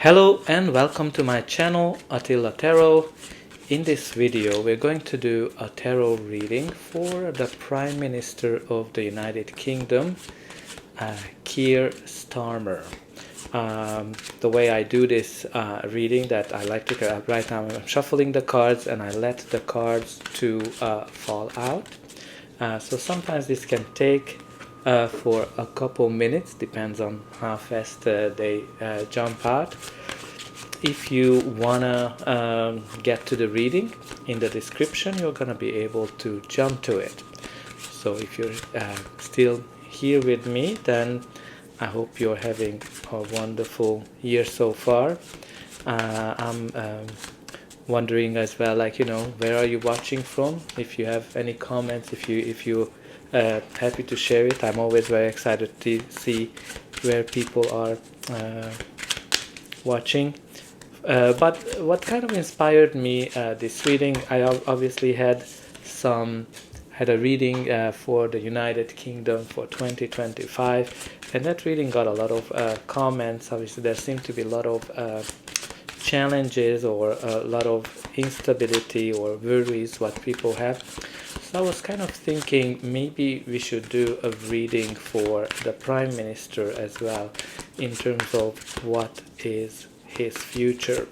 Hello and welcome to my channel Attila Tarot. In this video we're going to do a tarot reading for the Prime Minister of the United Kingdom, Keir Starmer. The way I do this reading, that I like to right now I'm shuffling the cards and I let the cards to fall out. So sometimes this can take for a couple minutes, depends on how fast they jump out. If you wanna get to the reading, in the description you're gonna be able to jump to it. So if you're still here with me, then I hope you're having a wonderful year so far. I'm wondering as well, where are you watching from? If you have any comments, if you happy to share it. I'm always very excited to see where people are watching. But what kind of inspired me this reading, I obviously had a reading for the United Kingdom for 2025, and that reading got a lot of comments. Obviously there seemed to be a lot of challenges or a lot of instability or worries what people have. So I was kind of thinking maybe we should do a reading for the Prime Minister as well, in terms of what is his future.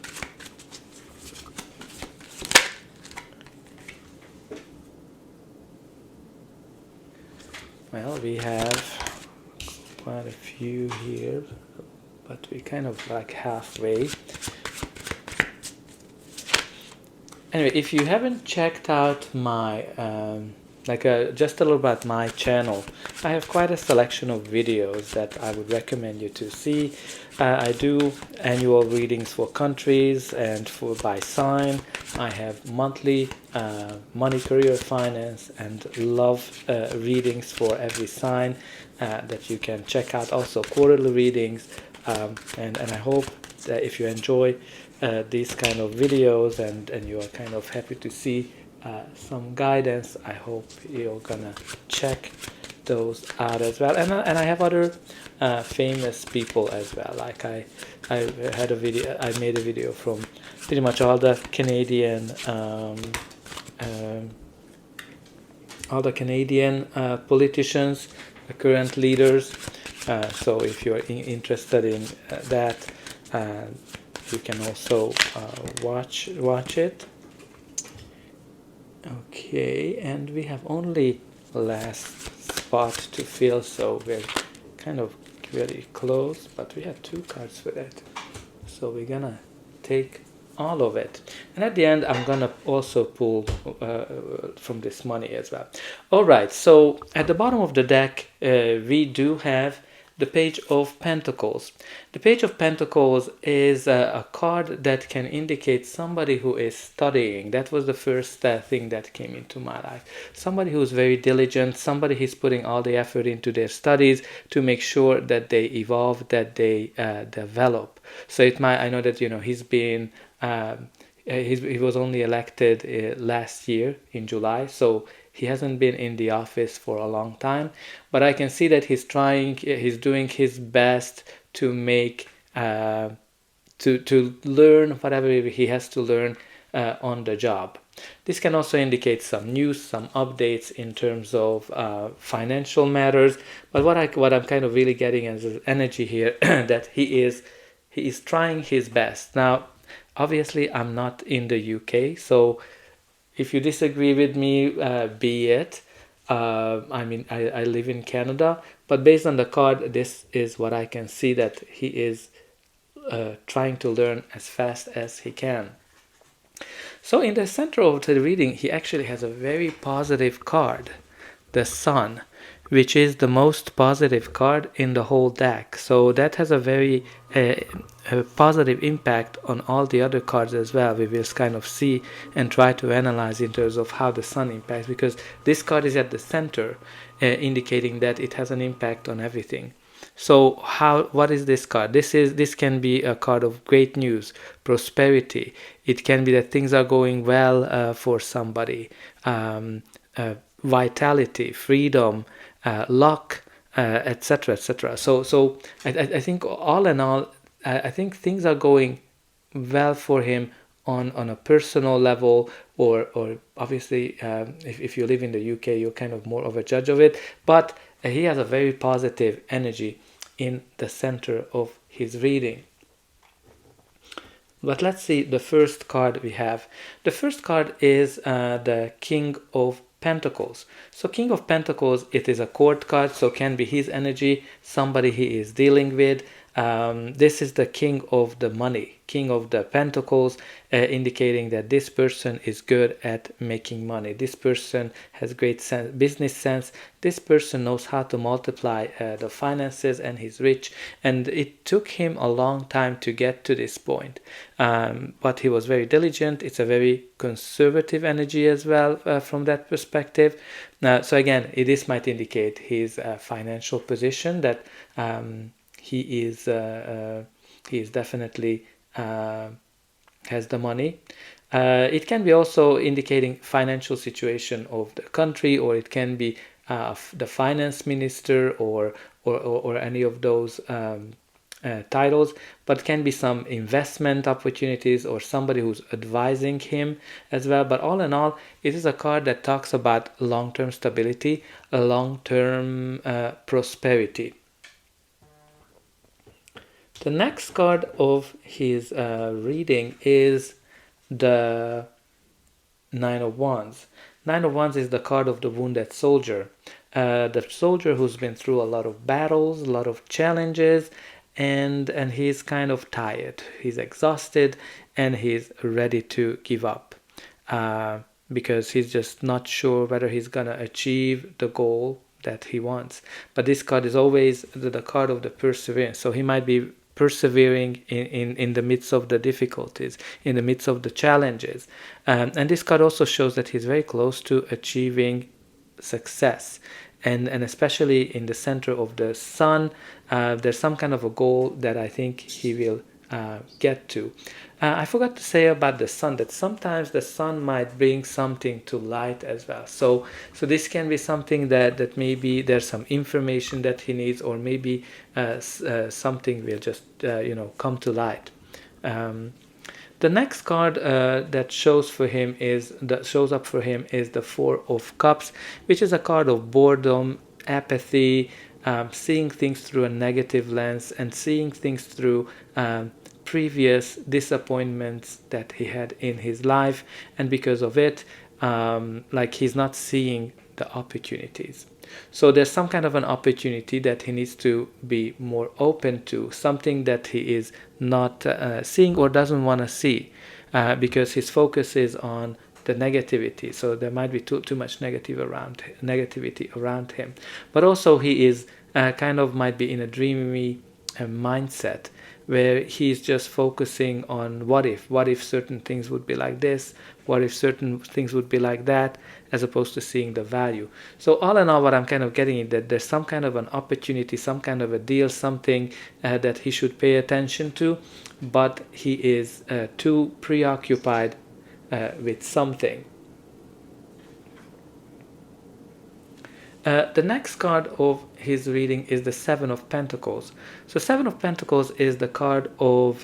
Well, we have quite a few here, but we're kind of like halfway. Anyway, if you haven't checked out my just a little about my channel, I have quite a selection of videos that I would recommend you to see. I do annual readings for countries and by sign. I have monthly money, career, finance, and love readings for every sign that you can check out. Also quarterly readings, and I hope that if you enjoy these kind of videos and you are kind of happy to see some guidance, I hope you're gonna check those out as well. And I have other famous people as well. Like I made a video from pretty much all the Canadian politicians, the current leaders. So if you're interested in that, you can also watch it. Okay, and we have only last spot to fill, so we're kind of very close, but we have two cards for that, so we're gonna take all of it, and at the end I'm gonna also pull from this money as well. All right, so at the bottom of the deck we do have the Page of Pentacles. The Page of Pentacles is a card that can indicate somebody who is studying. That was the first thing that came into my life. Somebody who's very diligent, somebody who's putting all the effort into their studies to make sure that they evolve, that they develop. So I know that he's been he was only elected last year in July, so he hasn't been in the office for a long time, but I can see that he's doing his best to make to learn whatever he has to learn on the job. This can also indicate some news, some updates in terms of financial matters. But what I'm kind of really getting as energy here that he is trying his best. Now, obviously, I'm not in the UK, so if you disagree with me, be it. I live in Canada, but based on the card, this is what I can see, that he is trying to learn as fast as he can. So in the center of the reading, he actually has a very positive card, the Sun, which is the most positive card in the whole deck. So that has a very positive impact on all the other cards as well. We will kind of see and try to analyze in terms of how the Sun impacts, because this card is at the center, indicating that it has an impact on everything. So what is this card? This can be a card of great news, prosperity. It can be that things are going well for somebody, vitality, freedom, luck, etc., etc. So I think all in all, I think things are going well for him on a personal level, or obviously if you live in the UK, you're kind of more of a judge of it, but he has a very positive energy in the center of his reading. But let's see the first card we have. The first card is the King of Pentacles. So King of Pentacles, it is a court card, so can be his energy, somebody he is dealing with. This is the king of the money, king of the pentacles, indicating that this person is good at making money. This person has great business sense. This person knows how to multiply the finances, and he's rich. And it took him a long time to get to this point. But he was very diligent. It's a very conservative energy as well from that perspective. So again, this might indicate his financial position, that he is definitely has the money. It can be also indicating financial situation of the country, or it can be the finance minister, or any of those titles, but can be some investment opportunities or somebody who's advising him as well. But all in all, it is a card that talks about long-term stability, a long-term prosperity. The next card of his reading is the Nine of Wands. Nine of Wands is the card of the wounded soldier. The soldier who's been through a lot of battles, a lot of challenges, and he's kind of tired. He's exhausted, and he's ready to give up because he's just not sure whether he's gonna achieve the goal that he wants. But this card is always the card of the perseverance. So he might be persevering in the midst of the difficulties, in the midst of the challenges. And this card also shows that he's very close to achieving success. And especially in the center of the sun, there's some kind of a goal that I think he will get to. I forgot to say about the sun that sometimes the sun might bring something to light as well. So this can be something that maybe there's some information that he needs, or maybe something will just come to light. The next card that shows up for him is the Four of Cups, which is a card of boredom, apathy, seeing things through a negative lens, and seeing things through previous disappointments that he had in his life, and because of it, like he's not seeing the opportunities. So there's some kind of an opportunity that he needs to be more open to, something that he is not seeing or doesn't want to see, because his focus is on the negativity. So there might be too much negativity around him. But also he is kind of might be in a dreamy mindset, where he's just focusing on what if certain things would be like this, what if certain things would be like that, as opposed to seeing the value. So all in all, what I'm kind of getting is that there's some kind of an opportunity, some kind of a deal, something that he should pay attention to, but he is too preoccupied with something. The next card of his reading is the Seven of Pentacles. So Seven of Pentacles is the card of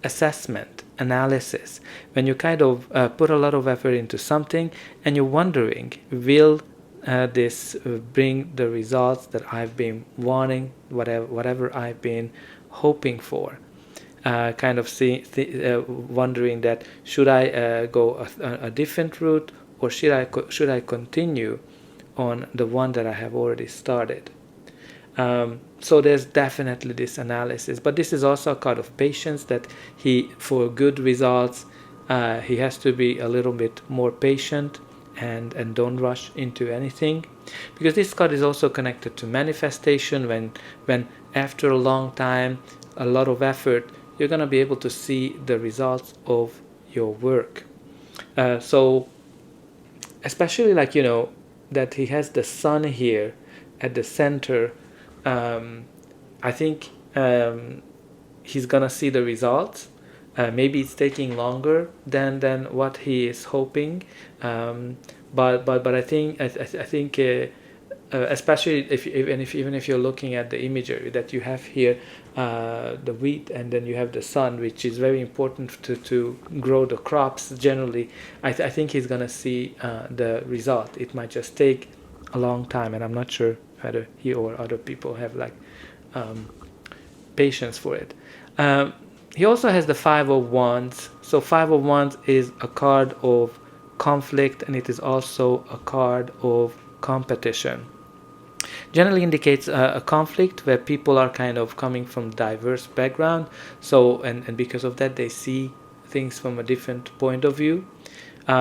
assessment, analysis. When you kind of put a lot of effort into something and you're wondering, will this bring the results that I've been wanting, whatever I've been hoping for? Kind of wondering that should I go a different route, or should I continue on the one that I have already started. So there's definitely this analysis, but this is also a card of patience, that for good results, he has to be a little bit more patient and don't rush into anything, because this card is also connected to manifestation. When after a long time, a lot of effort, you're going to be able to see the results of your work. So especially that he has the sun here at the center, I think he's gonna see the results. Maybe it's taking longer than what he is hoping, but I think especially even if you're looking at the imagery that you have here, the wheat, and then you have the sun, which is very important to grow the crops generally. I think he's gonna see the result. It might just take a long time, and I'm not sure whether he or other people have like patience for it. He also has the Five of Wands. So Five of Wands is a card of conflict, and it is also a card of competition. Generally indicates a conflict where people are kind of coming from diverse background. So and because of that, they see things from a different point of view.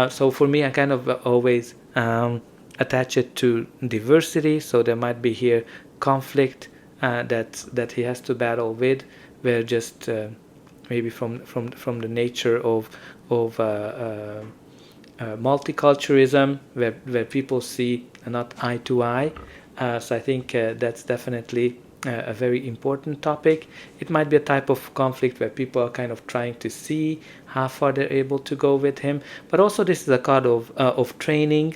So for me, I kind of always attach it to diversity. So there might be here conflict that he has to battle with, where just maybe from the nature of multiculturalism, where people see not eye to eye. So I think that's definitely a very important topic. It might be a type of conflict where people are kind of trying to see how far they're able to go with him. But also this is a card of training.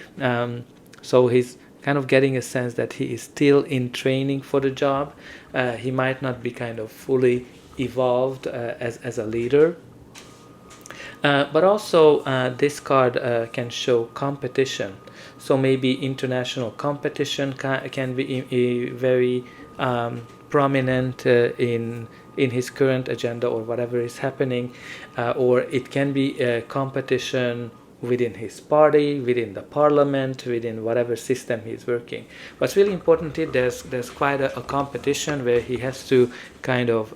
So he's kind of getting a sense that he is still in training for the job. He might not be kind of fully evolved as a leader. But also this card can show competition. So maybe international competition can be very prominent in his current agenda or whatever is happening, or it can be a competition within his party, within the parliament, within whatever system he's working. What's really important is there's quite a competition where he has to kind of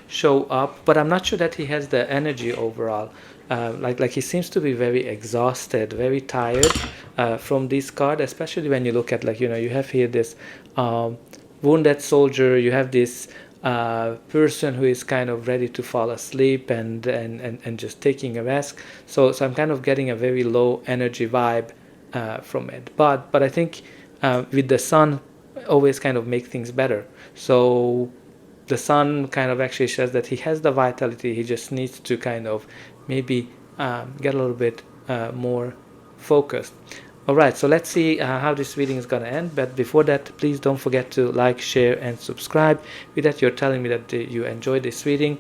show up, but I'm not sure that he has the energy overall. Like he seems to be very exhausted, very tired from this card, especially when you look at, like, you have here this wounded soldier, you have this person who is kind of ready to fall asleep and just taking a rest. So I'm kind of getting a very low energy vibe from it. But I think with the sun always kind of make things better. So the sun kind of actually says that he has the vitality. He just needs to kind of maybe get a little bit more focused. All right, so let's see how this reading is going to end. But before that, please don't forget to like, share, and subscribe. With that, you're telling me that you enjoyed this reading,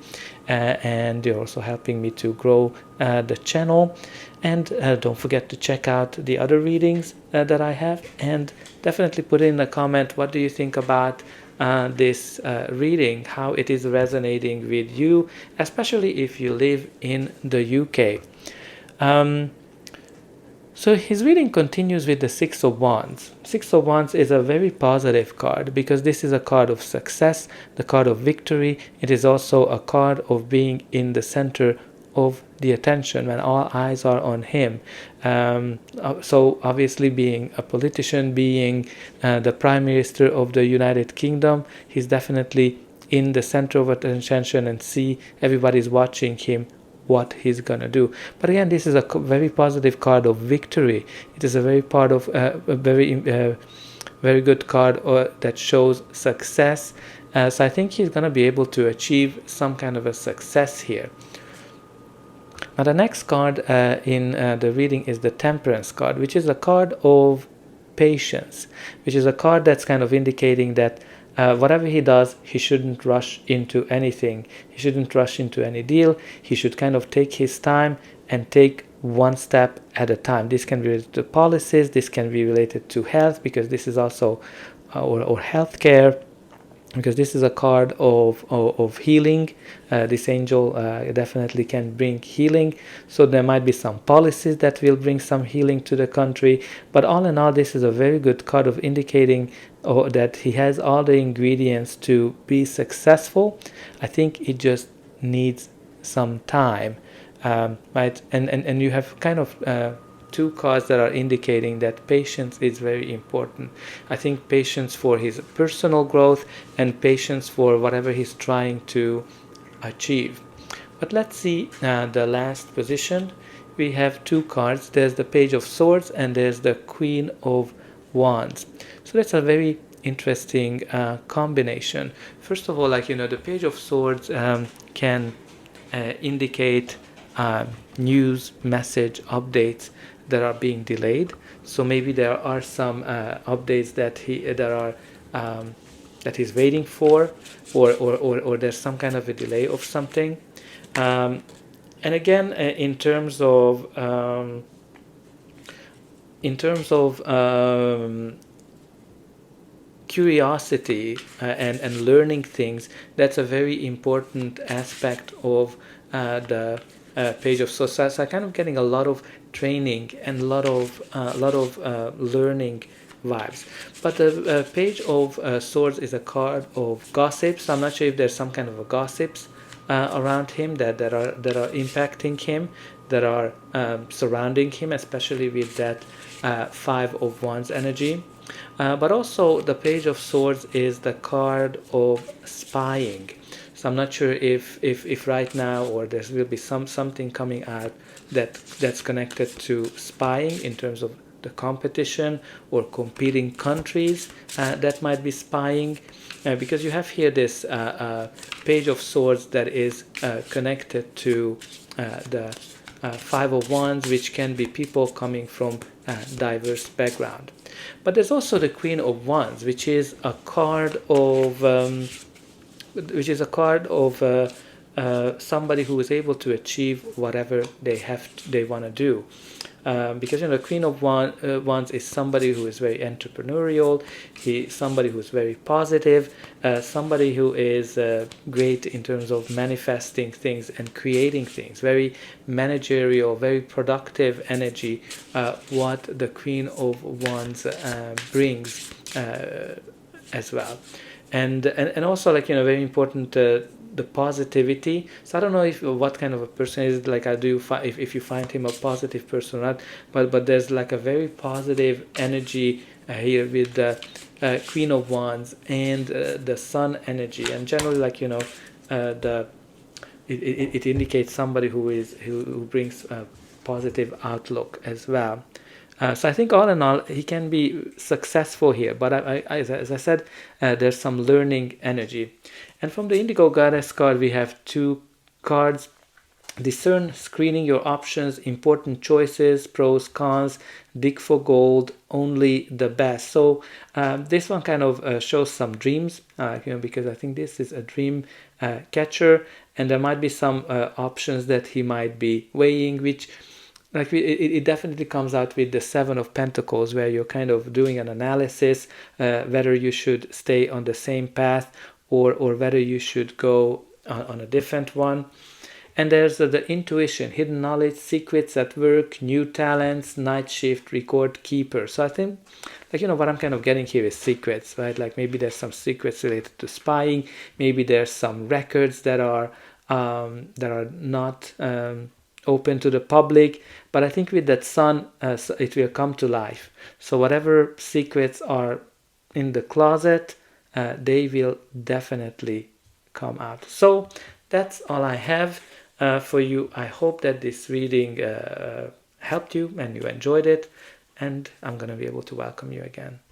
and you're also helping me to grow the channel. And don't forget to check out the other readings that I have, and definitely put in a comment, what do you think about this reading, how it is resonating with you, especially if you live in the UK. So his reading continues with the Six of Wands. Six of Wands is a very positive card because this is a card of success, the card of victory. It is also a card of being in the center of the attention when all eyes are on him. So obviously, being a politician, being the Prime Minister of the United Kingdom, he's definitely in the center of attention and see everybody's watching him, what he's gonna do. But again, this is a very positive card of victory. It is a very part of a very good card that shows success. So I think he's gonna be able to achieve some kind of a success here. Now the next card in the reading is the Temperance card, which is a card of patience, which is a card that's kind of indicating that whatever he does, he shouldn't rush into anything. He shouldn't rush into any deal. He should kind of take his time and take one step at a time. This can be related to policies. This can be related to health, because this is also or healthcare, because this is a card of healing. This angel definitely can bring healing. So there might be some policies that will bring some healing to the country. But all in all, this is a very good card of indicating that he has all the ingredients to be successful. I think it just needs some time, right? And you have kind of two cards that are indicating that patience is very important. I think patience for his personal growth and patience for whatever he's trying to achieve. But let's see the last position. We have two cards. There's the Page of Swords and there's the Queen of Wands. So that's a very interesting combination. First of all, the Page of Swords can indicate news message updates that are being delayed. So maybe there are some updates that he's waiting for, or there's some kind of a delay of something. And again, in terms of curiosity and learning things, that's a very important aspect of the page of Swords. So I'm kind of getting a lot of training and a lot of learning vibes. But the page of Swords is a card of gossips. I'm not sure if there's some kind of a gossips around him that are impacting him, that are surrounding him, especially with that Five of Wands energy. But also the Page of Swords is the card of spying. So I'm not sure if right now or there will be something coming out that's connected to spying in terms of the competition or competing countries that might be spying, because you have here this Page of Swords that is connected to the Five of Wands, which can be people coming from diverse background. But there's also the Queen of Wands, which is a card of somebody who is able to achieve whatever they want to do. Because the Queen of Wands is somebody who is very entrepreneurial, somebody who is very positive, somebody who is great in terms of manifesting things and creating things, very managerial, very productive energy, what the Queen of Wands brings as well. And also, like, very important, the positivity. So I don't know what kind of a person is, like, if you find him a positive person or not, but there's like a very positive energy here with the Queen of Wands and the Sun energy. And generally, like, it indicates somebody who brings a positive outlook as well. So I think all in all, he can be successful here. But as I said, there's some learning energy. And from the Indigo Goddess card, we have two cards. Discern, screening your options, important choices, pros, cons, dig for gold, only the best. So this one kind of shows some dreams, because I think this is a dream catcher. And there might be some options that he might be weighing, which... like, it definitely comes out with the Seven of Pentacles, where you're kind of doing an analysis whether you should stay on the same path or whether you should go on a different one. And there's the intuition, hidden knowledge, secrets at work, new talents, night shift, record keeper. So I think, like, what I'm kind of getting here is secrets, right? Like, maybe there's some secrets related to spying. Maybe there's some records that are not open to the public. But I think with that Sun, it will come to life. So whatever secrets are in the closet, they will definitely come out. So that's all I have for you. I hope that this reading helped you and you enjoyed it, and I'm going to be able to welcome you again.